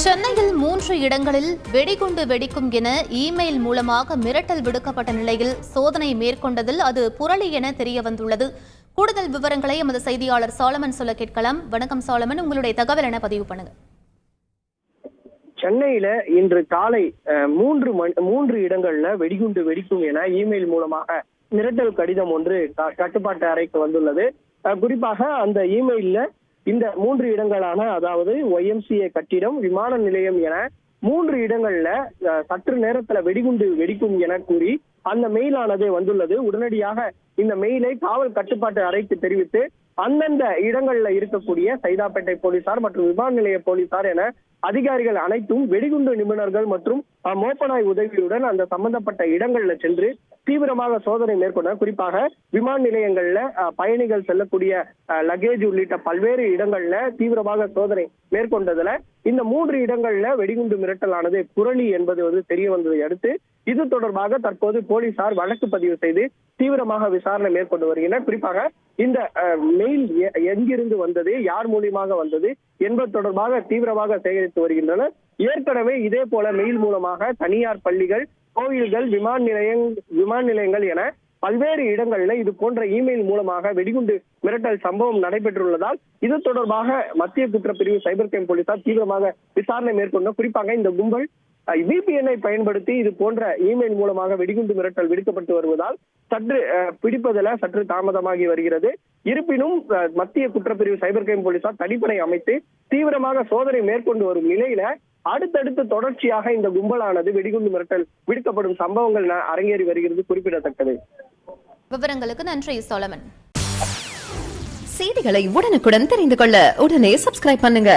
சென்னையில் 3 இடங்களில் வெடிகுண்டு வெடிக்கும் என இமெயில் மூலமாக மிரட்டல் விடுக்கப்பட்ட நிலையில் சோதனை மேற்கொண்டதில் அது புரளி என தெரியவந்துள்ளது. கூடுதல் விவரங்களை எமது செய்தியாளர் சாலமன் சொல்ல கேட்கலாம். வணக்கம் சாலமன், உங்களுடைய தகவல் என பதிவு பண்ணுங்க. சென்னையில இன்று காலை 3 இடங்கள்ல வெடிகுண்டு வெடிக்கும் என இமெயில் மூலமாக மிரட்டல் கடிதம் ஒன்று கட்டுப்பாட்டு அறைக்கு வந்துள்ளது. குறிப்பாக அந்த இமெயில்ல இந்த 3 இடங்களான, அதாவது YMCA கட்டிடம், விமான நிலையம் என 3 இடங்கள்ல சற்று நேரத்துல வெடிகுண்டு வெடிக்கும் என கூறி அந்த மெயிலானது வந்துள்ளது. உடனடியாக இந்த மெயிலை காவல் கட்டுப்பாட்டு அறைக்கு தெரிவித்து அந்தந்த இடங்கள்ல இருக்கக்கூடிய சைதாப்பேட்டை போலீசார் மற்றும் விமான நிலைய போலீசார் என அதிகாரிகள் அனைத்தும் வெடிகுண்டு நிபுணர்கள் மற்றும் மோப்பனாய் உதவியுடன் அந்த சம்பந்தப்பட்ட இடங்கள்ல சென்று தீவிரமாக சோதனை மேற்கொண்டார். குறிப்பாக விமான நிலையங்கள்ல பயணிகள் செல்லக்கூடிய லக்கேஜ் உள்ளிட்ட பல்வேறு இடங்கள்ல தீவிரமாக சோதனை மேற்கொண்டதுல இந்த 3 இடங்கள்ல வெடிகுண்டு மிரட்டலானது புரளி என்பது தெரிய வந்ததை அடுத்து இது தொடர்பாக தற்போது போலீசார் வழக்கு பதிவு செய்து தீவிரமாக விசாரணை மேற்கொண்டு வருகின்றனர். குறிப்பாக இந்த மெயில் எங்கிருந்து வந்தது, யார் மூலியமாக வந்தது என்பது தொடர்பாக தீவிரமாக சேகரித்து வருகின்றனர். ஏற்கனவே இதே போல மெயில் மூலமாக தனியார் பள்ளிகள், கோயில்கள், விமான நிலையங்கள் என பல்வேறு இடங்கள்ல இது போன்ற இமெயில் மூலமாக வெடிகுண்டு மிரட்டல் சம்பவம் நடைபெற்றுள்ளதால் இது தொடர்பாக மத்திய குற்றப்பிரிவு சைபர் கிரைம் போலீசார் தீவிரமாக விசாரணை மேற்கொண்டனர். குறிப்பாக இந்த கும்பல் VPN-ஐ பயன்படுத்தி இது போன்ற இமெயில் மூலமாக வெடிகுண்டு மிரட்டல் விடுக்கப்பட்டு வருவதால் பிடிப்பதில் சற்று தாமதமாகி வருகிறது. இருப்பினும் மத்திய குற்றப்பிரிவு சைபர் கிரைம் போலீசார் தனிப்படை அமைத்து தீவிரமாக சோதனை மேற்கொண்டு வரும் நிலையில அடுத்தடுத்து தொடர்ச்சியாக இந்த கும்பலானது வெடிகுண்டு மிரட்டல் விடுக்கப்படும் சம்பவங்கள் அரங்கேறி வருகிறது குறிப்பிடத்தக்கது. விவரங்களுக்கு நன்றி சோலமன். செய்திகளை உடனுக்குடன் தெரிந்து கொள்ள உடனே சப்ஸ்கிரைப் பண்ணுங்க.